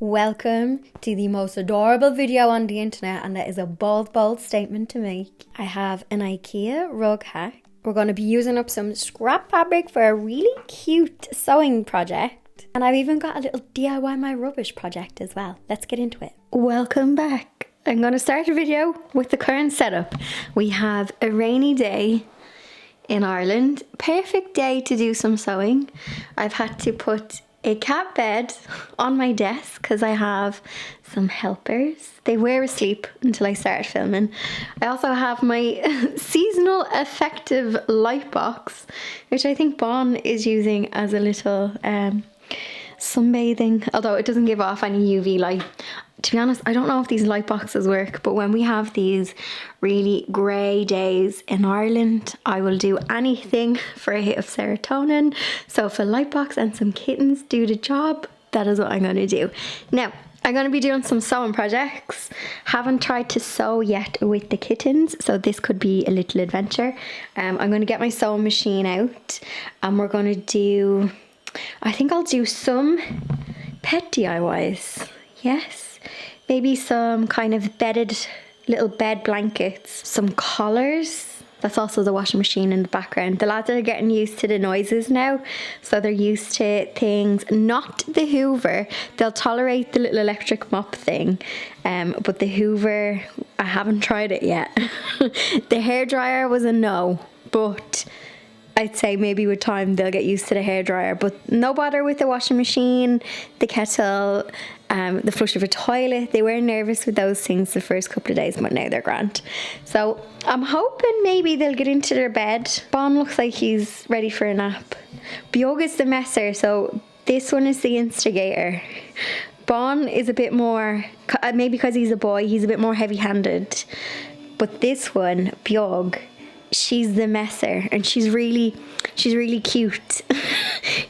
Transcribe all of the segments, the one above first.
Welcome to the most adorable video on the internet, and that is a bold statement to make. I have an Ikea rug hack. We're going to be using up some scrap fabric for a really cute sewing project. And I've even got a little DIY my rubbish project as well. Let's get into it. Welcome back. I'm going to start the video with the current setup. We have a rainy day in Ireland. Perfect day to do some sewing. I've had to put a cat bed on my desk because I have some helpers. They were asleep until I started filming. I also have my seasonal effective light box, which I think Bon is using as a little sunbathing, although it doesn't give off any UV light. To be honest, I don't know if these light boxes work, but when we have these really grey days in Ireland, I will do anything for a hit of serotonin. So if a light box and some kittens do the job, that is what I'm going to do. Now, I'm going to be doing some sewing projects. Haven't tried to sew yet with the kittens, so this could be a little adventure. I'm going to get my sewing machine out, and we're going to do, I think I'll do some pet DIYs. Yes. Maybe some kind of bedded little bed blankets, some collars. That's also the washing machine in the background. The lads are getting used to the noises now, so they're used to things, not the Hoover. They'll tolerate the little electric mop thing, but the Hoover, I haven't tried it yet. The hairdryer was a no, but I'd say maybe with time they'll get used to the hairdryer, but no bother with the washing machine, the kettle, the flush of a toilet. They were nervous with those things the first couple of days, but now they're grand. So I'm hoping maybe they'll get into their bed. Bon looks like he's ready for a nap. Bjog is the messer, so this one is the instigator. Bon is a bit more, maybe because he's a boy, he's a bit more heavy-handed. But this one, Bjog, she's the messer, and she's really cute.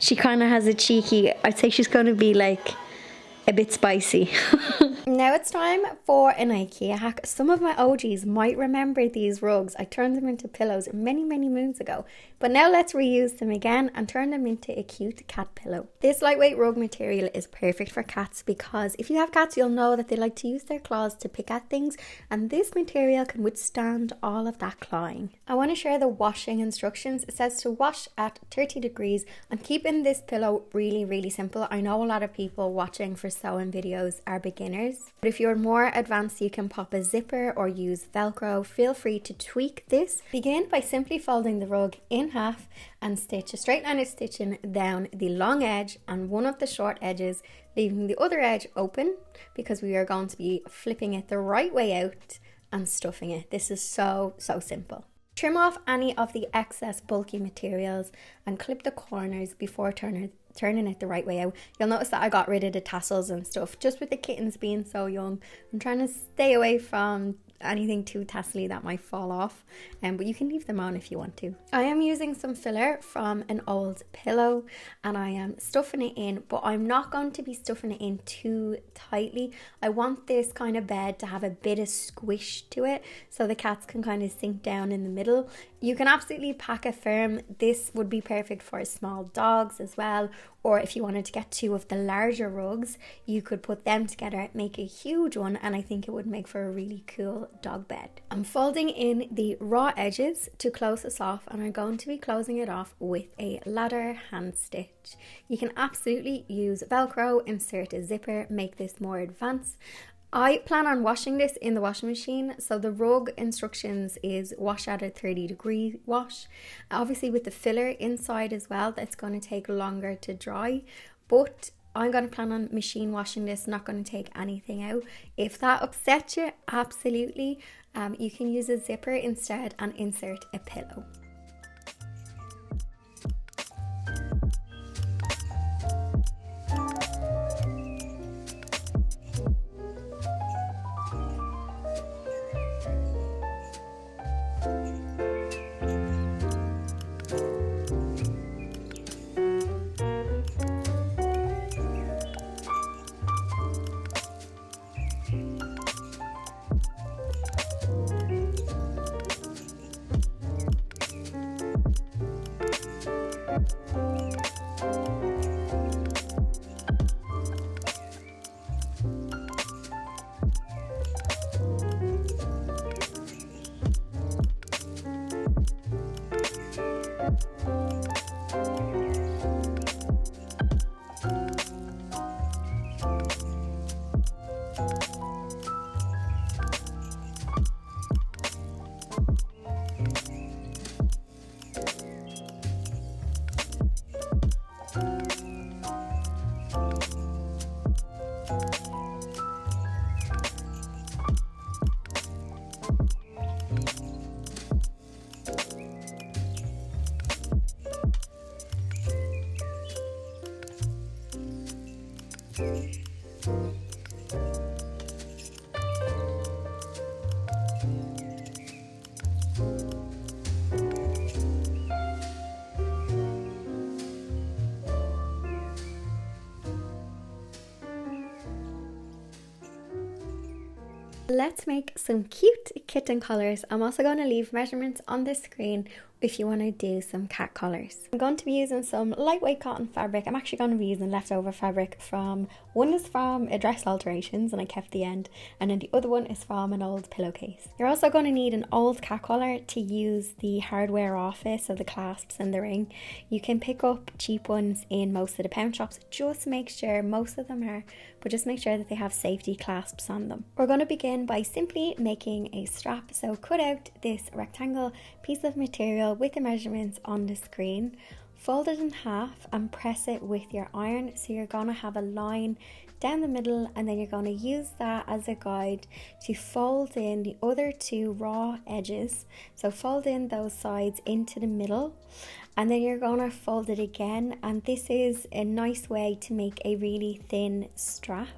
She kind of has a cheeky, I'd say she's going to be like a bit spicy. Now it's time for an Ikea hack. Some of my OGs might remember these rugs. I turned them into pillows many moons ago, but now let's reuse them again and turn them into a cute cat pillow. This lightweight rug material is perfect for cats because if you have cats, you'll know that they like to use their claws to pick at things, and this material can withstand all of that clawing. I want to share the washing instructions. It says to wash at 30 degrees and keeping this pillow really simple. I know a lot of people watching for sewing videos are beginners, but if you're more advanced, you can pop a zipper or use Velcro. Feel free to tweak this. Begin by simply folding the rug in half and stitch a straight line of stitching down the long edge and one of the short edges, leaving the other edge open because we are going to be flipping it the right way out and stuffing it. This is so simple. Trim off any of the excess bulky materials and clip the corners before turning it the right way out. You'll notice that I got rid of the tassels and stuff just with the kittens being so young. I'm trying to stay away from anything too tassely that might fall off, but you can leave them on if you want to. I am using some filler from an old pillow and I am stuffing it in, but I'm not going to be stuffing it in too tightly. I want this kind of bed to have a bit of squish to it so the cats can kind of sink down in the middle. You can absolutely pack it firm. This would be perfect for small dogs as well, or if you wanted to get two of the larger rugs, you could put them together, make a huge one, and I think it would make for a really cool dog bed. I'm folding in the raw edges to close this off, and I'm going to be closing it off with a ladder hand stitch. You can absolutely use Velcro, insert a zipper, make this more advanced. I plan on washing this in the washing machine, so the rug instructions is wash at a 30-degree wash. Obviously with the filler inside as well, that's going to take longer to dry, but I'm going to plan on machine washing this, not going to take anything out. If that upsets you, absolutely, you can use a zipper instead and insert a pillow. Let's make some cute kitten collars. I'm also going to leave measurements on the screen if you want to do some cat collars. I'm going to be using some lightweight cotton fabric. I'm actually going to be using leftover fabric from, one is from a dress alterations and I kept the end, and then the other one is from an old pillowcase. You're also going to need an old cat collar to use the hardware off it, so the clasps and the ring. You can pick up cheap ones in most of the pound shops. Just make sure, most of them are, but just make sure that they have safety clasps on them. We're going to begin by simply making a strap. So cut out this rectangle piece of material with the measurements on the screen, fold it in half and press it with your iron. So you're going to have a line down the middle, and then you're going to use that as a guide to fold in the other two raw edges. So fold in those sides into the middle, and then you're going to fold it again, and this is a nice way to make a really thin strap.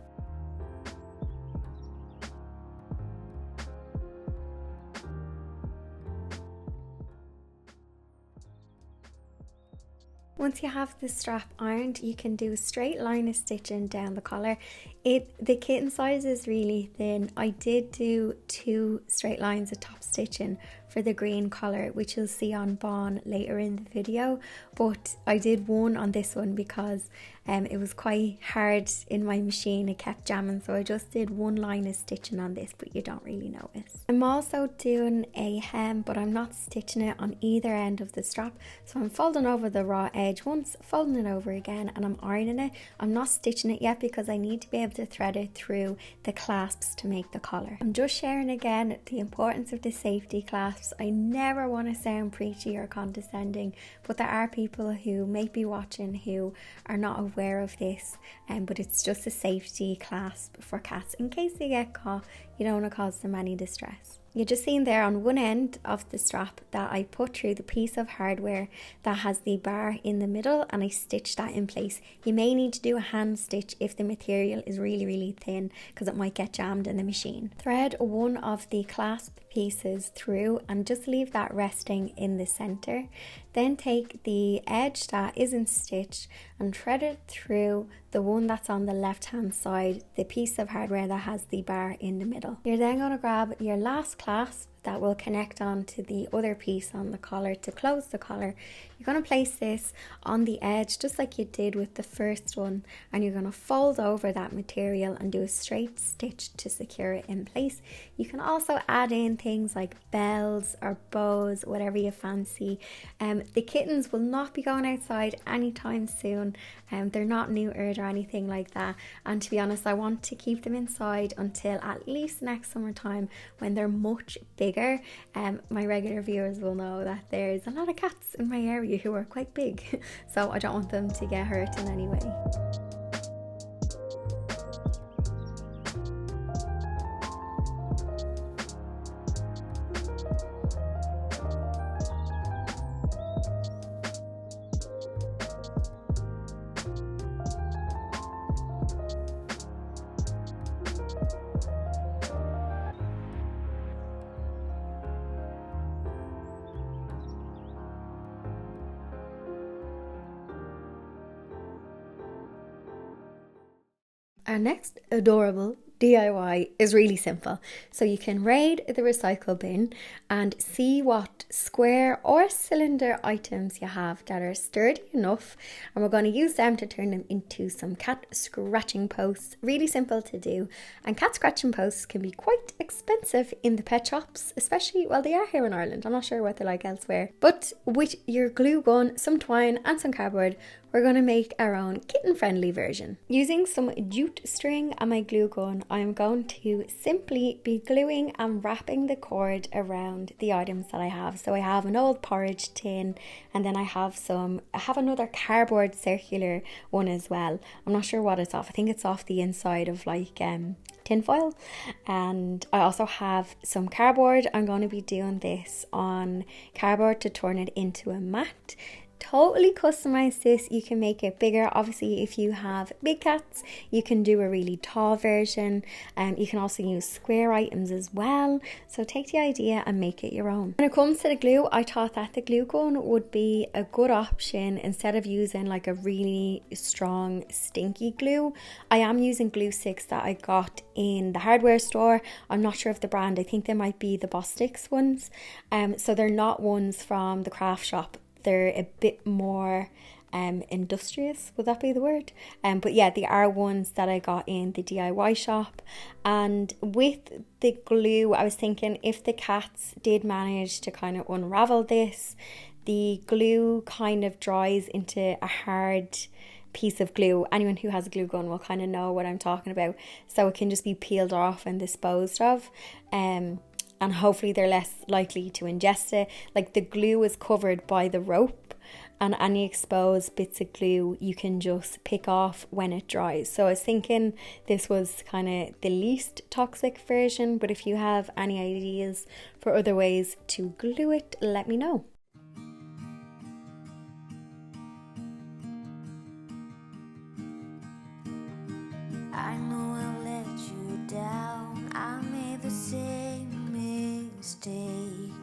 Once you have the strap ironed, you can do a straight line of stitching down the collar. The kitten size is really thin. I did do 2 straight lines of top stitching for the green collar, which you'll see on Bon later in the video, but I did 1 on this one because it was quite hard in my machine. It kept jamming, so I just did 1 line of stitching on this, but you don't really notice. I'm also doing a hem, but I'm not stitching it on either end of the strap. So I'm folding over the raw edge once, folding it over again, and I'm ironing it. I'm not stitching it yet because I need to be able to thread it through the clasps to make the collar. I'm just sharing again the importance of the safety clasps. I never want to sound preachy or condescending, but there are people who may be watching who are not aware of this, but it's just a safety clasp for cats in case they get caught. You don't want to cause them any distress. You're just seeing there on one end of the strap that I put through the piece of hardware that has the bar in the middle, and I stitched that in place. You may need to do a hand stitch if the material is really thin, because it might get jammed in the machine. Thread one of the clasp pieces through and just leave that resting in the center. Then take the edge that isn't stitched and thread it through the one that's on the left hand side, the piece of hardware that has the bar in the middle. You're then going to grab your last clasp that will connect on to the other piece on the collar to close the collar. You're going to place this on the edge just like you did with the first one, and you're going to fold over that material and do a straight stitch to secure it in place. You can also add in things like bells or bows, whatever you fancy. The kittens will not be going outside anytime soon. They're not neutered or anything like that, and to be honest, I want to keep them inside until at least next summertime when they're much bigger. My regular viewers will know that there's a lot of cats in my area who are quite big, so I don't want them to get hurt in any way. Our next adorable DIY is really simple. So you can raid the recycle bin and see what square or cylinder items you have that are sturdy enough, and we're going to use them to turn them into some cat scratching posts. Really simple to do, and cat scratching posts can be quite expensive in the pet shops, especially, well, they are here in Ireland. I'm not sure what they're like elsewhere, but with your glue gun, some twine and some cardboard, we're going to make our own kitten-friendly version. Using some jute string and my glue gun, I'm going to simply be gluing and wrapping the cord around the items that I have. So I have an old porridge tin, and then I have another cardboard circular one as well. I'm not sure what it's off. I think it's off the inside of like tin foil. And I also have some cardboard. I'm going to be doing this on cardboard to turn it into a mat. Totally customize this. You can make it bigger. Obviously, if you have big cats, you can do a really tall version. You can also use square items as well. So take the idea and make it your own. When it comes to the glue, I thought that the glue gun would be a good option instead of using like a really strong stinky glue. I am using glue sticks that I got in the hardware store. I'm not sure of the brand. I think they might be the Bostix ones. So they're not ones from the craft shop. They're a bit more industrious, would that be the word? But yeah, they are ones that I got in the DIY shop. And with the glue, I was thinking if the cats did manage to kind of unravel this, the glue kind of dries into a hard piece of glue. Anyone who has a glue gun will kind of know what I'm talking about. So it can just be peeled off and disposed of. And hopefully they're less likely to ingest it. Like the glue is covered by the rope, and any exposed bits of glue you can just pick off when it dries. So I was thinking this was kind of the least toxic version, but if you have any ideas for other ways to glue it, let me know. I know I've let you down. I made the same mistake.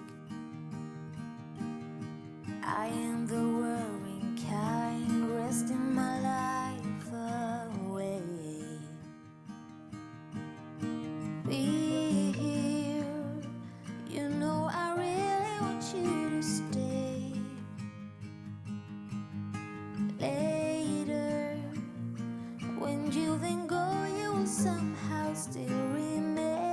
I am the worrying kind, resting my life away. Be here, you know I really want you to stay. Later, when you then go, you will somehow still remain.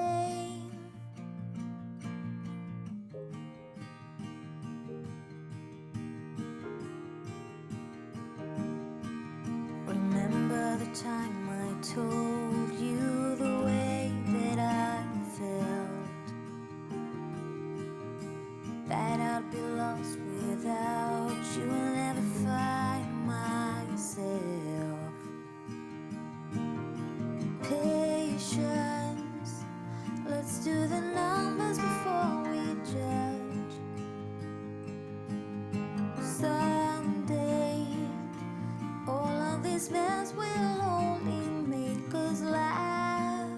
Remember the time I told you the way that I felt, that I'd be lost without you and never find myself. Patience, let's do the numbers before we judge. Someday all of this mess will only make us laugh.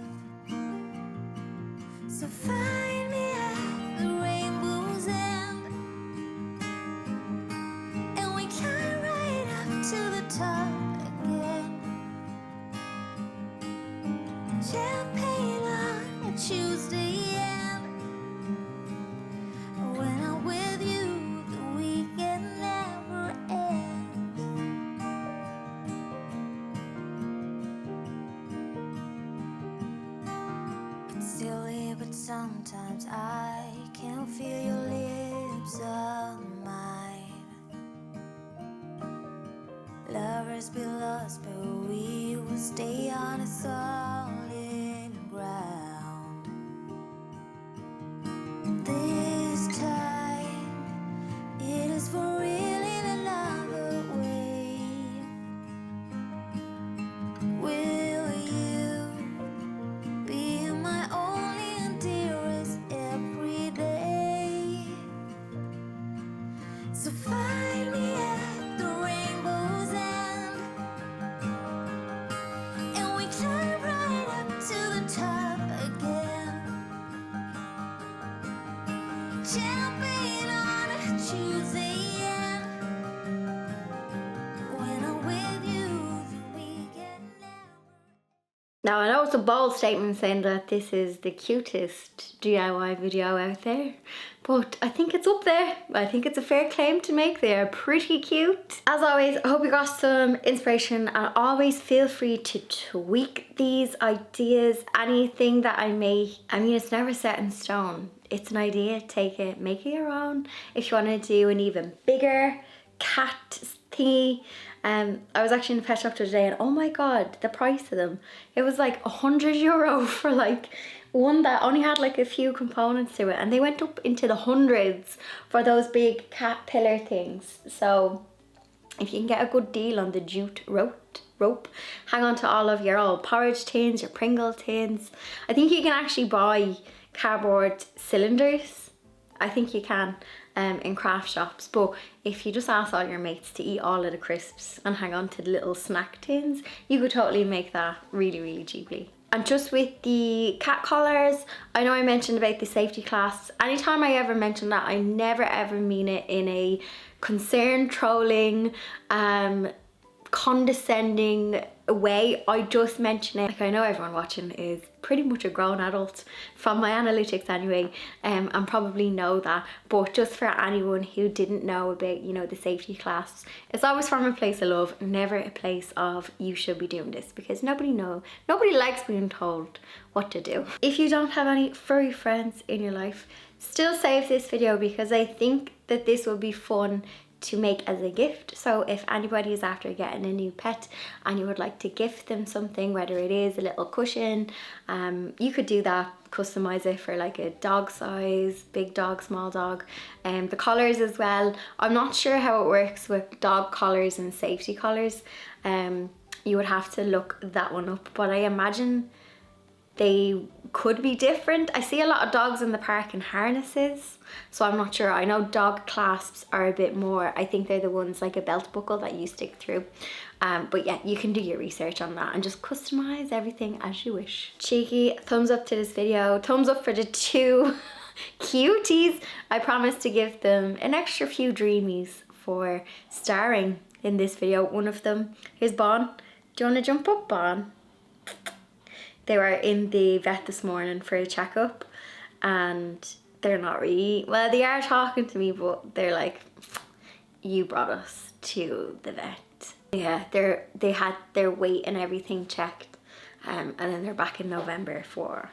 So find me at the rainbow's end, and we climb right up to the top again. Champagne on a Tuesday, and when I'm with you, the weekend never ends. It's silly, but sometimes I can feel your lips on mine. Lovers be lost, but we will stay on a solid ground. This time, it is for real in another way. Will you be my only and dearest every day? So find me at the rainbow's end, and we climb right up to the top again. Champagne on a Tuesday, and when I'm with you, the weekend never. Now I know it's a bold statement saying that this is the cutest DIY video out there, but I think it's up there. I think it's a fair claim to make. They are pretty cute. As always, I hope you got some inspiration, and always feel free to tweak these ideas. Anything that I make, I mean, it's never set in stone. It's an idea, take it, make it your own. If you want to do an even bigger cat thingy, I was actually in the pet shop today, and oh my god, the price of them. It was like €100 for like one that only had like a few components to it, and they went up into the hundreds for those big cat pillar things. So if you can get a good deal on the jute rope, hang on to all of your old porridge tins, your Pringle tins. I think you can actually buy cardboard cylinders. I think you can in craft shops, but if you just ask all your mates to eat all of the crisps and hang on to the little snack tins, you could totally make that really, really cheaply. And just with the cat collars, I know I mentioned about the safety clasps. Anytime I ever mention that, I never ever mean it in a concerned, trolling, condescending way. I just mention it. Like, I know everyone watching is pretty much a grown adult from my analytics anyway, and probably know that, but just for anyone who didn't know about, you know, the safety clasps, it's always from a place of love, never a place of you should be doing this, because nobody likes being told what to do. If you don't have any furry friends in your life, still save this video, because I think that this will be fun to make as a gift. So if anybody is after getting a new pet and you would like to gift them something, whether it is a little cushion, you could do that, customize it for like a dog size, big dog, small dog, and the collars as well. I'm not sure how it works with dog collars and safety collars. You would have to look that one up, but I imagine they could be different. I see a lot of dogs in the park in harnesses, so I'm not sure. I know dog clasps are a bit more, I think they're the ones like a belt buckle that you stick through. But yeah, you can do your research on that and just customize everything as you wish. Cheeky thumbs up to this video. Thumbs up for the 2 cuties. I promise to give them an extra few dreamies for starring in this video. One of them is Bon. Do you want to jump up, Bon? They were in the vet this morning for a checkup, and they're not really, well, they are talking to me, but they're like, you brought us to the vet. Yeah, they had their weight and everything checked, and then they're back in November for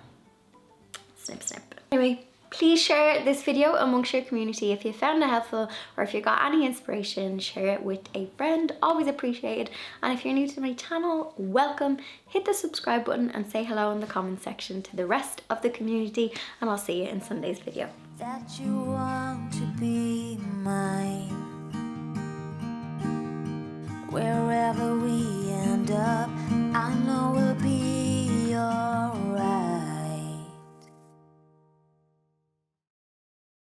snip snip. Anyway, please share this video amongst your community if you found it helpful, or if you got any inspiration, share it with a friend, always appreciated. And if you're new to my channel, welcome. Hit the subscribe button and say hello in the comment section to the rest of the community, and I'll see you in Sunday's video. That you want to be mine. Wherever we end up, I know we'll be